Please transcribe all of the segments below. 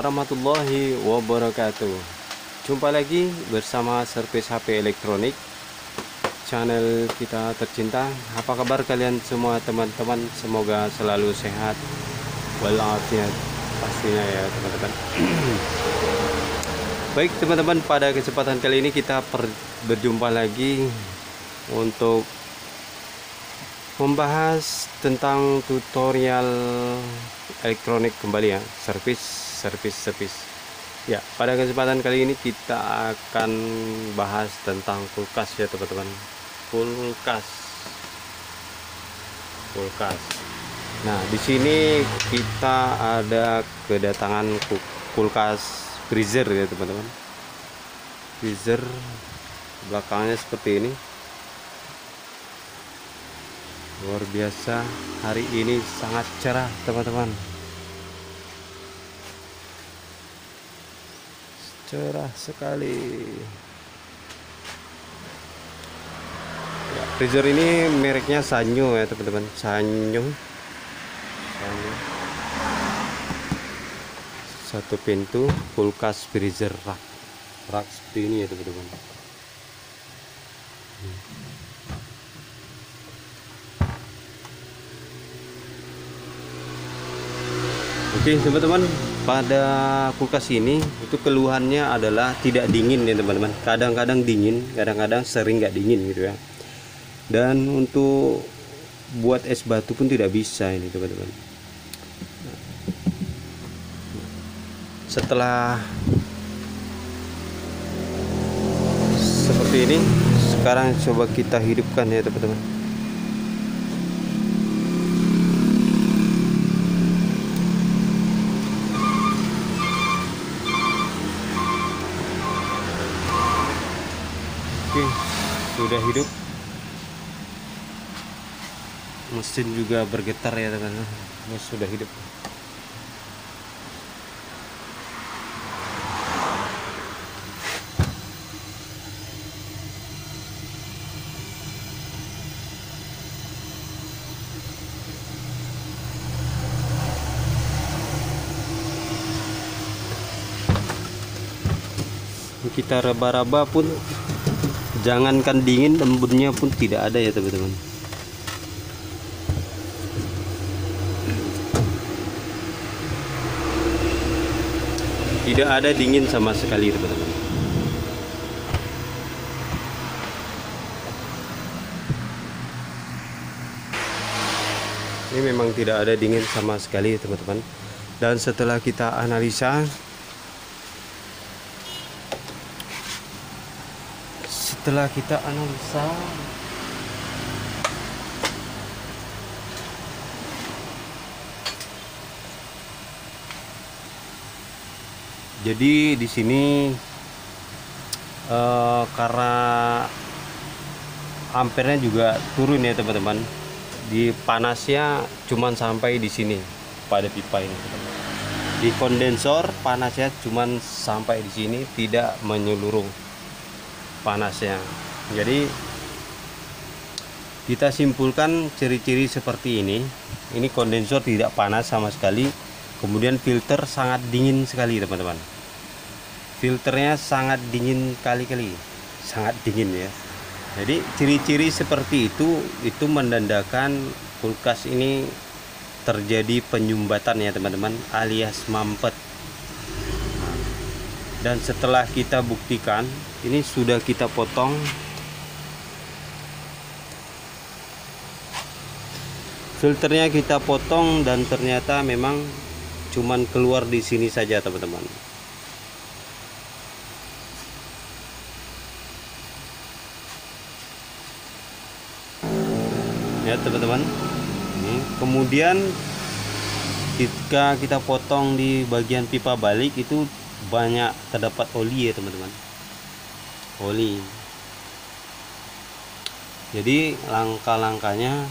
warahmatullahi wabarakatuh. Jumpa lagi bersama Servis HP Elektronik, channel kita tercinta. Apa kabar kalian semua teman-teman? Semoga selalu sehat walafiat pastinya ya teman-teman. Baik teman-teman, pada kesempatan kali ini kita berjumpa lagi untuk membahas tentang tutorial elektronik kembali ya, servis ya. Pada kesempatan kali ini kita akan bahas tentang kulkas ya teman-teman. Kulkas. Nah, di sini kita ada kedatangan kulkas freezer ya teman-teman. Freezer belakangnya seperti ini. Luar biasa, hari ini sangat cerah teman-teman, cerah sekali ya. Freezer ini mereknya Sanyo ya teman-teman, Sanyo. Satu pintu kulkas freezer rak seperti ini ya teman-teman. Oke teman-teman, pada kulkas ini itu keluhannya adalah tidak dingin ya teman-teman. Kadang-kadang dingin, kadang-kadang sering nggak dingin gitu ya. Dan untuk buat es batu pun tidak bisa ini teman-teman. Setelah seperti ini, sekarang coba kita hidupkan ya teman-teman. Oke, sudah hidup. Mesin juga bergetar ya teman-teman. Ini sudah hidup. Kita raba-raba pun jangankan dingin, embunnya pun tidak ada ya teman-teman. Tidak ada dingin sama sekali teman-teman. Ini memang tidak ada dingin sama sekali teman-teman. Dan setelah kita analisa, jadi di sini karena ampernya juga turun ya teman-teman. Di panasnya cuman sampai di sini pada pipa ini. Di kondensor panasnya cuman sampai di sini, tidak menyeluruh panasnya. Jadi kita simpulkan ciri-ciri seperti ini. Ini kondensor tidak panas sama sekali. Kemudian filter sangat dingin sekali teman-teman. Filternya sangat dingin kali-kali, sangat dingin ya. Jadi ciri-ciri seperti itu menandakan kulkas ini terjadi penyumbatan ya teman-teman, alias mampet. Dan setelah kita buktikan, ini sudah kita potong. Filternya kita potong dan ternyata memang cuman keluar di sini saja teman-teman. Ya teman-teman. Kemudian ketika kita potong di bagian pipa balik itu banyak terdapat oli ya teman-teman. Oli. Jadi langkah-langkahnya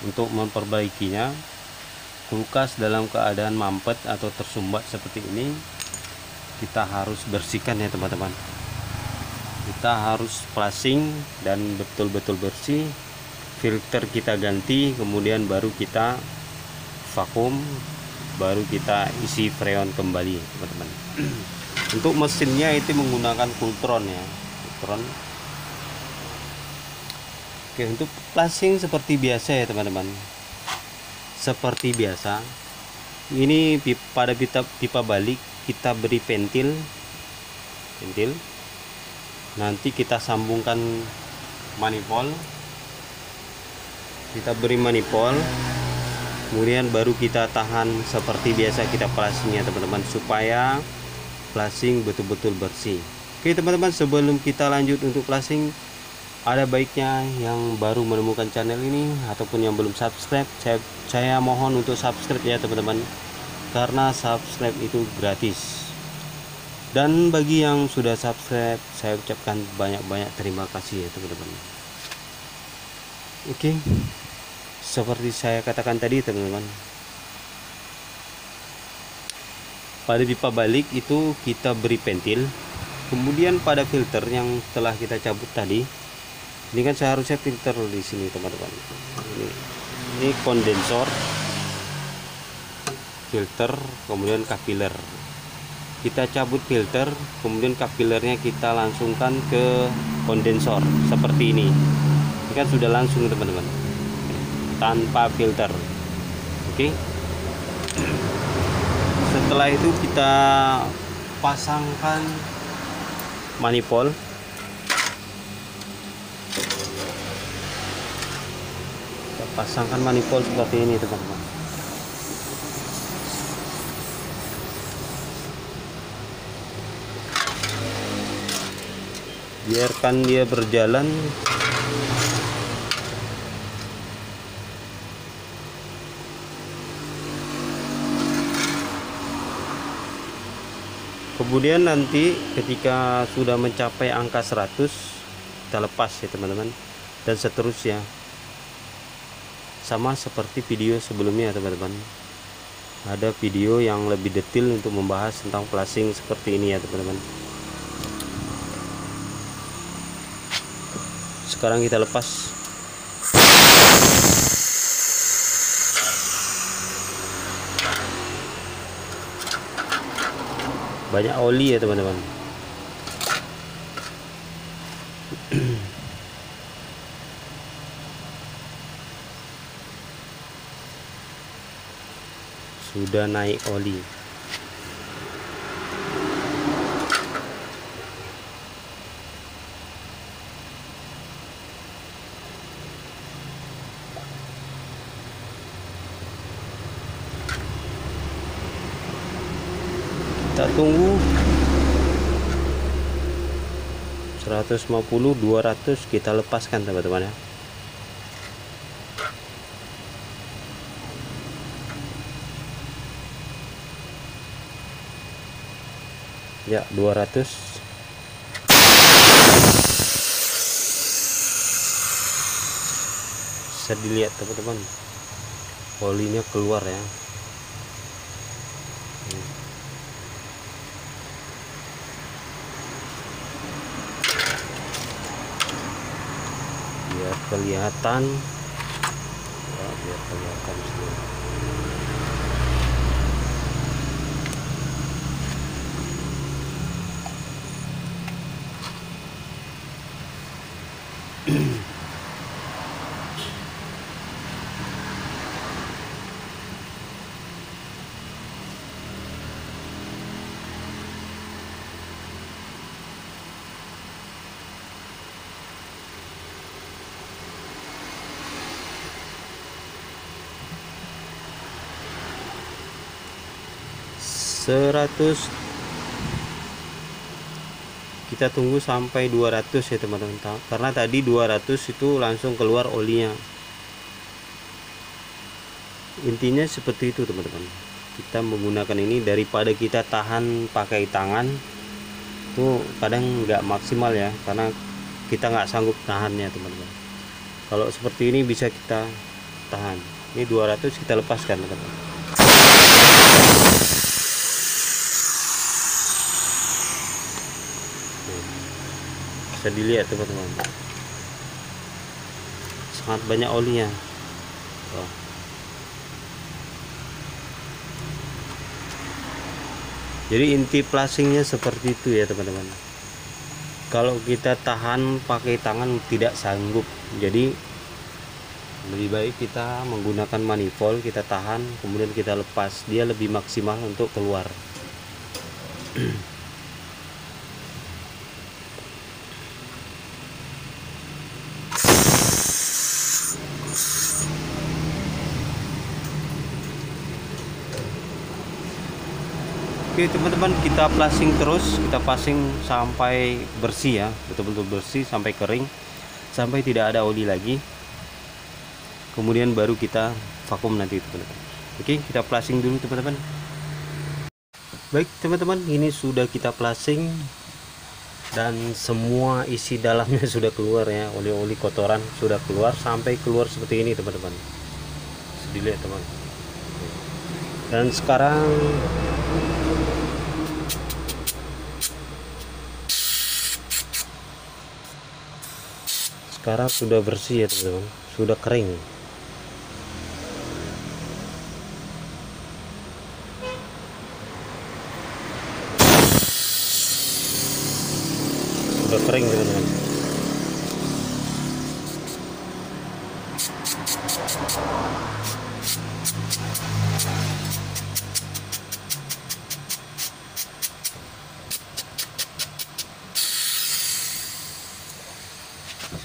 untuk memperbaikinya, kulkas dalam keadaan mampet atau tersumbat seperti ini, kita harus bersihkan ya teman-teman. Kita harus flushing dan betul-betul bersih. Filter kita ganti, kemudian baru kita vakum baru kita isi freon kembali teman-teman. Untuk mesinnya itu menggunakan Kultron ya, Kultron. Oke, untuk flashing seperti biasa ya teman-teman, seperti biasa. Ini pada pipa balik kita beri ventil, nanti kita sambungkan manifold, kita beri manifold, kemudian baru kita tahan seperti biasa kita flashingnya teman-teman, supaya flashing betul-betul bersih. Oke teman-teman, sebelum kita lanjut untuk flashing, ada baiknya yang baru menemukan channel ini ataupun yang belum subscribe, saya mohon untuk subscribe ya teman-teman, karena subscribe itu gratis. Dan bagi yang sudah subscribe, saya ucapkan banyak-banyak terima kasih ya teman-teman. Oke, seperti saya katakan tadi teman-teman, pada pipa balik itu kita beri ventil, kemudian pada filter yang telah kita cabut tadi, ini kan seharusnya filter di sini teman-teman. Ini kondensor, filter, kemudian kapiler. Kita cabut filter, kemudian kapilernya kita langsungkan ke kondensor seperti ini. Ini kan sudah langsung teman-teman, tanpa filter. Oke. Setelah itu kita pasangkan manifold. Pasangkan manifold seperti ini teman-teman. Biarkan dia berjalan. Kemudian nanti ketika sudah mencapai angka 100 kita lepas ya teman-teman, dan seterusnya. Sama seperti video sebelumnya teman-teman, ada video yang lebih detail untuk membahas tentang flashing seperti ini ya teman-teman. Sekarang kita lepas. Banyak oli ya teman-teman. Sudah naik oli. Kita tunggu 150, 200 kita lepaskan teman-teman ya. Ya 200. Bisa dilihat teman-teman, olinya keluar ya. Biar kelihatan ya, biar kelihatan semua. Kita tunggu sampai 200 ya teman-teman, karena tadi 200 itu langsung keluar olinya. Intinya seperti itu teman-teman, kita menggunakan ini daripada kita tahan pakai tangan, itu kadang nggak maksimal ya, karena kita nggak sanggup tahannya teman-teman. Kalau seperti ini bisa kita tahan. Ini 200 kita lepaskan teman-teman. Bisa dilihat teman-teman, sangat banyak olinya. Jadi inti plasingnya seperti itu ya teman-teman. Kalau kita tahan pakai tangan tidak sanggup, jadi lebih baik kita menggunakan manifold, kita tahan kemudian kita lepas, dia lebih maksimal untuk keluar. Oke teman-teman, kita plasing terus, kita passing sampai bersih ya, betul-betul bersih sampai kering, sampai tidak ada oli lagi. Kemudian baru kita vakum nanti teman-teman. Oke, kita plasing dulu teman-teman. Baik teman-teman, ini sudah kita plasing dan semua isi dalamnya sudah keluar ya, oli-oli kotoran sudah keluar sampai keluar seperti ini teman-teman. Dilihat teman. Dan sekarang sudah bersih ya teman-teman, sudah kering. Sudah kering teman-teman.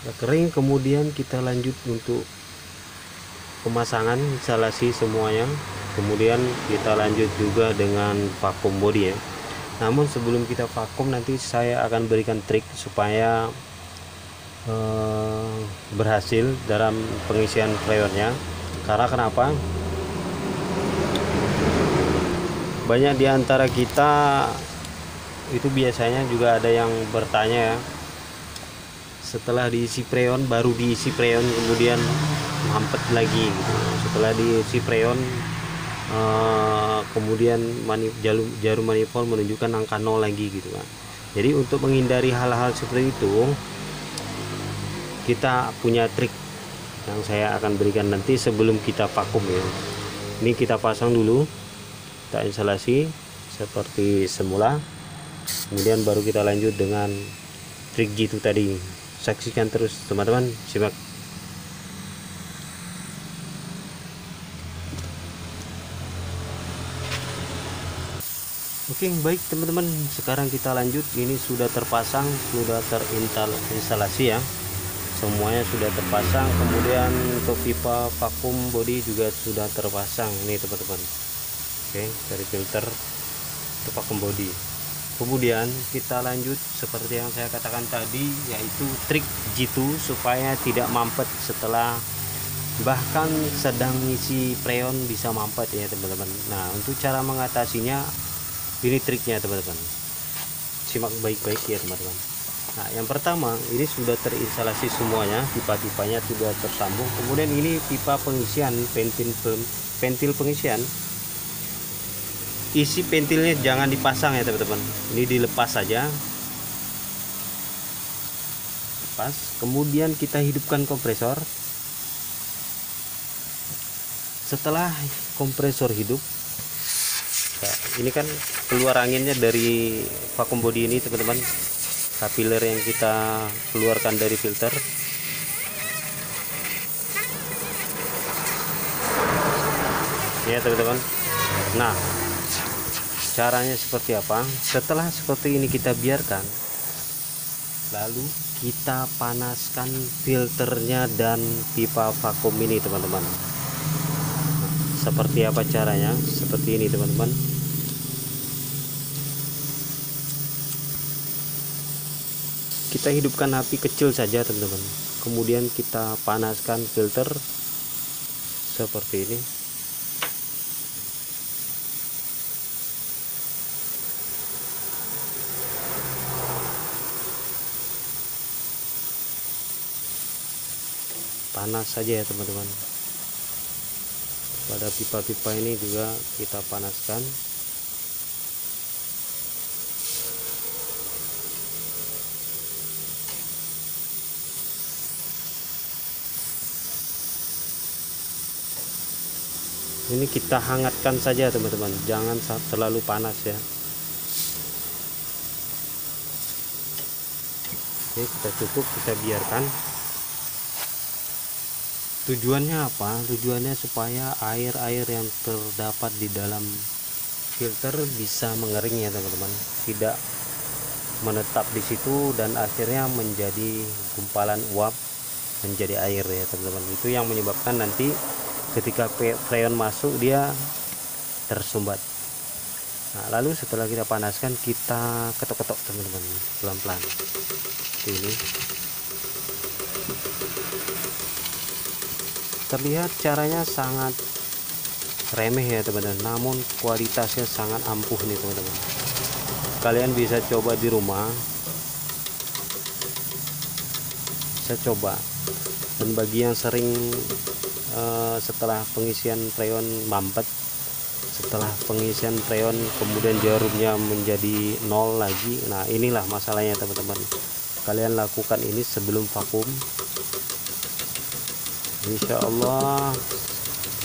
Sudah kering, kemudian kita lanjut untuk pemasangan instalasi semuanya. Kemudian kita lanjut juga dengan vakum body ya. Namun sebelum kita vakum, nanti saya akan berikan trik supaya berhasil dalam pengisian freonnya. Karena kenapa? Banyak di antara kita itu biasanya juga ada yang bertanya ya, setelah diisi freon, baru diisi freon kemudian mampet lagi gitu. Setelah diisi freon kemudian jarum manifold menunjukkan angka 0 lagi gitu kan. Jadi untuk menghindari hal-hal seperti itu, kita punya trik yang saya akan berikan nanti sebelum kita vakum ya. Ini kita pasang dulu, kita instalasi seperti semula, kemudian baru kita lanjut dengan trik G2 tadi. Saksikan terus teman-teman, simak. Oke, baik teman-teman, sekarang kita lanjut. Ini sudah terpasang, sudah terinstalasi ya, semuanya sudah terpasang. Kemudian untuk pipa vakum body juga sudah terpasang nih teman-teman. Oke, dari filter ke vakum body. Kemudian kita lanjut seperti yang saya katakan tadi, yaitu trik G2 supaya tidak mampet setelah, bahkan sedang isi freon bisa mampet ya teman-teman. Nah, untuk cara mengatasinya, ini triknya teman-teman, simak baik-baik ya teman-teman. Nah, yang pertama, ini sudah terinstalasi semuanya, pipa-pipanya sudah tersambung. Kemudian ini pipa pengisian, pentil pengisian. Isi pentilnya jangan dipasang ya teman-teman, ini dilepas saja, lepas. Kemudian kita hidupkan kompresor. Setelah kompresor hidup, nah, ini kan keluar anginnya dari vakum body ini teman-teman, kapiler yang kita keluarkan dari filter. Ya teman-teman. Nah, caranya seperti apa? Setelah seperti ini kita biarkan, lalu kita panaskan filternya dan pipa vakum ini teman-teman. Seperti apa caranya? Seperti ini teman-teman. Kita hidupkan api kecil saja teman-teman, kemudian kita panaskan filter seperti ini. Panas saja ya teman-teman. Pada pipa-pipa ini juga kita panaskan. Ini kita hangatkan saja teman-teman, jangan terlalu panas ya. Oke, kita cukup, kita biarkan. Tujuannya apa? Tujuannya supaya air-air yang terdapat di dalam filter bisa mengering ya teman-teman, tidak menetap di situ dan akhirnya menjadi gumpalan uap, menjadi air ya teman-teman. Itu yang menyebabkan nanti ketika freon masuk dia tersumbat. Nah, lalu setelah kita panaskan, kita ketok-ketok teman-teman, pelan-pelan seperti ini. Terlihat caranya sangat remeh ya teman-teman, namun kualitasnya sangat ampuh nih teman-teman. Kalian bisa coba di rumah, bisa coba. Dan bagi yang sering setelah pengisian freon mampet, setelah pengisian freon kemudian jarumnya menjadi nol lagi, nah inilah masalahnya teman-teman. Kalian lakukan ini sebelum vakum, insya Allah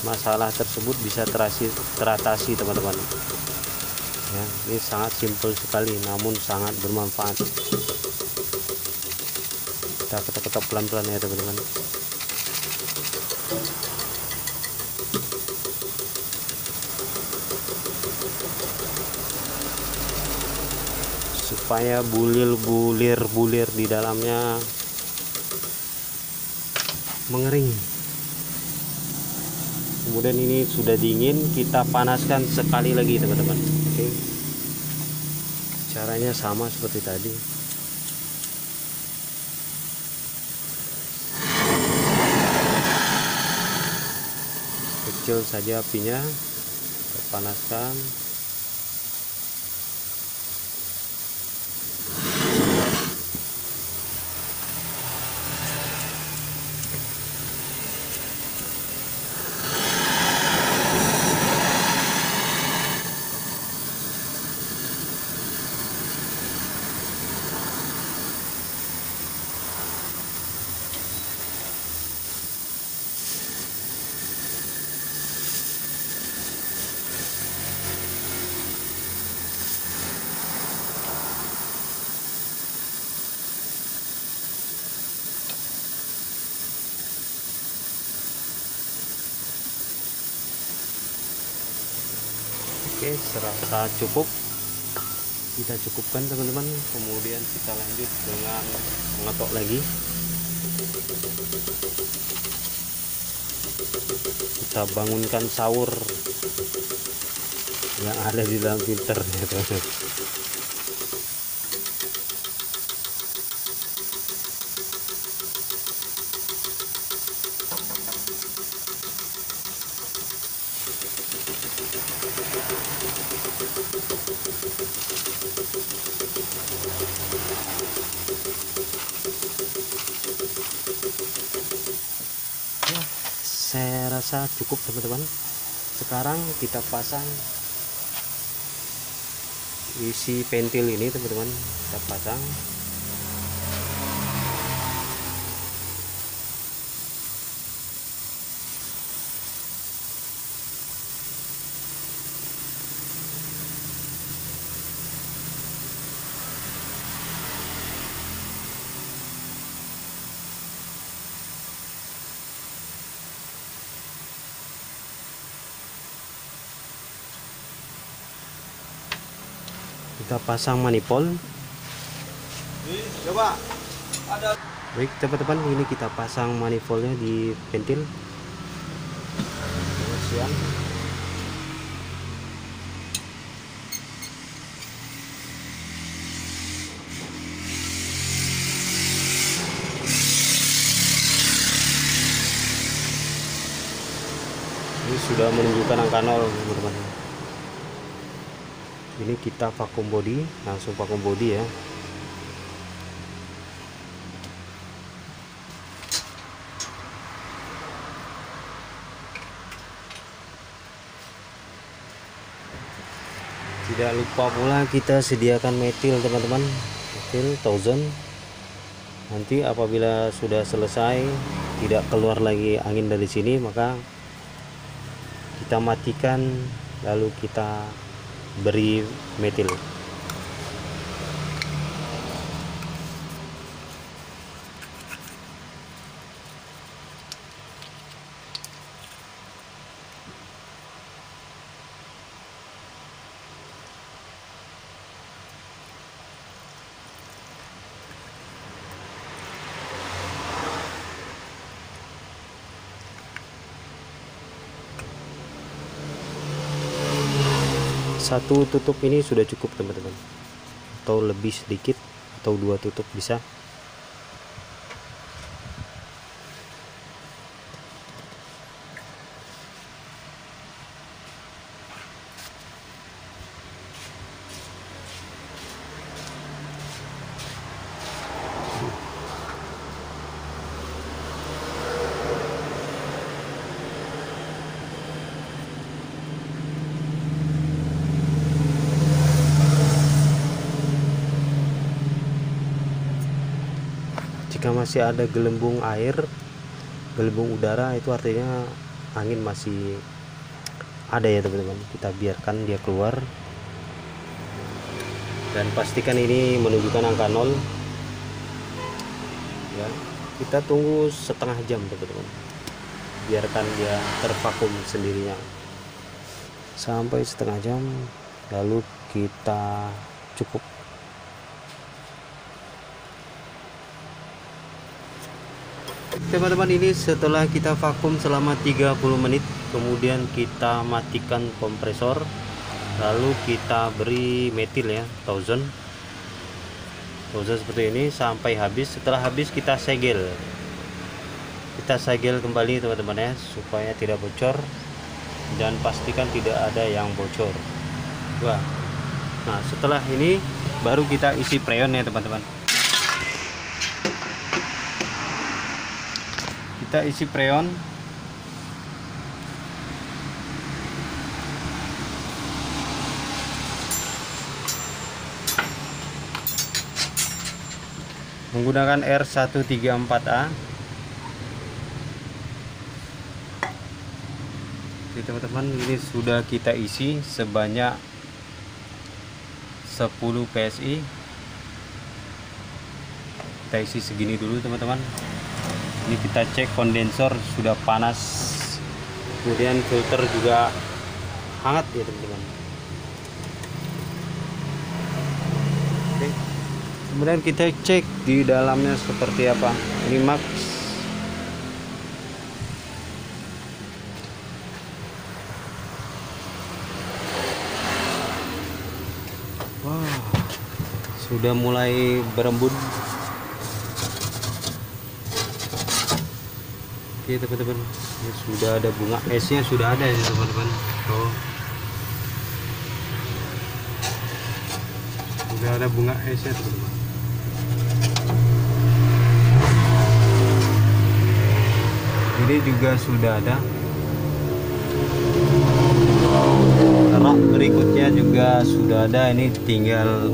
masalah tersebut bisa teratasi teman-teman ya. Ini sangat simpel sekali namun sangat bermanfaat. Kita ketok-ketok pelan-pelan ya teman-teman. Supaya bulir di dalamnya mengering. Kemudian ini sudah dingin, kita panaskan sekali lagi teman-teman. Oke, caranya sama seperti tadi. Kecil saja apinya, kita panaskan. Oke, serasa cukup, kita cukupkan teman-teman. Kemudian kita lanjut dengan mengetok lagi. Kita bangunkan sawur yang ada di dalam filter ya teman-teman. Saya rasa cukup teman-teman. Sekarang kita pasang isi pentil ini teman-teman, kita pasang. Kita pasang manifold. Coba ada. Baik teman-teman, ini kita pasang manifoldnya di pentil. Siang. Ini sudah menunjukkan angka 0 teman-teman. Ini kita vakum body, langsung vakum body ya. Tidak lupa pula kita sediakan metil teman-teman, metil 1000. Nanti apabila sudah selesai tidak keluar lagi angin dari sini, maka kita matikan lalu kita beri metil. Satu tutup ini sudah cukup teman-teman, atau lebih sedikit, atau 2 tutup bisa. Jika masih ada gelembung air, gelembung udara, itu artinya angin masih ada ya teman-teman. Kita biarkan dia keluar dan pastikan ini menunjukkan angka 0 ya. Kita tunggu setengah jam teman-teman, biarkan dia tervakum sendirinya sampai setengah jam, lalu kita cukup. Teman-teman, ini setelah kita vakum selama 30 menit, kemudian kita matikan kompresor, lalu kita beri metil ya, 1000 seperti ini sampai habis. Setelah habis kita segel kembali teman-teman ya, supaya tidak bocor, dan pastikan tidak ada yang bocor. Wah, nah setelah ini baru kita isi preon ya teman-teman. Kita isi preon. Menggunakan R134A. Oke teman-teman, ini sudah kita isi sebanyak 10 PSI. Kita isi segini dulu teman-teman. Ini kita cek kondensor sudah panas, kemudian filter juga hangat ya teman-teman. Oke. Kemudian kita cek di dalamnya seperti apa. Ini max. Wah, sudah mulai berembun. Oke teman-teman, ya, sudah ada bunga esnya, sudah ada ya teman-teman. Oh, sudah ada bunga esnya teman-teman. Ini juga sudah ada. Rak berikutnya juga sudah ada. Ini tinggal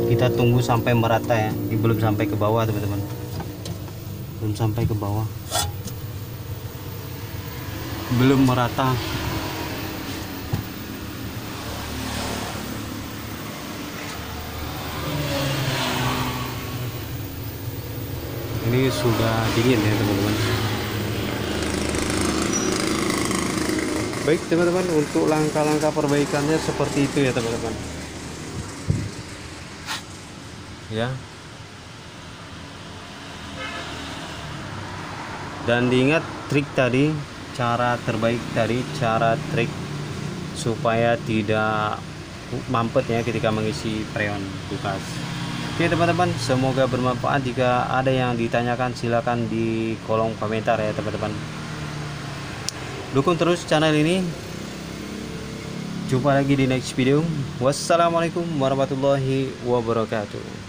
kita tunggu sampai merata ya. Ini belum sampai ke bawah teman-teman, belum sampai ke bawah, belum merata. Ini sudah dingin ya teman-teman. Baik teman-teman, untuk langkah-langkah perbaikannya seperti itu ya teman-teman ya. Dan diingat trik tadi, cara terbaik tadi, cara trik supaya tidak mampet ya ketika mengisi preon kulkas. Oke teman-teman, semoga bermanfaat. Jika ada yang ditanyakan silakan di kolom komentar ya teman-teman. Dukung terus channel ini. Jumpa lagi di next video. Wassalamualaikum warahmatullahi wabarakatuh.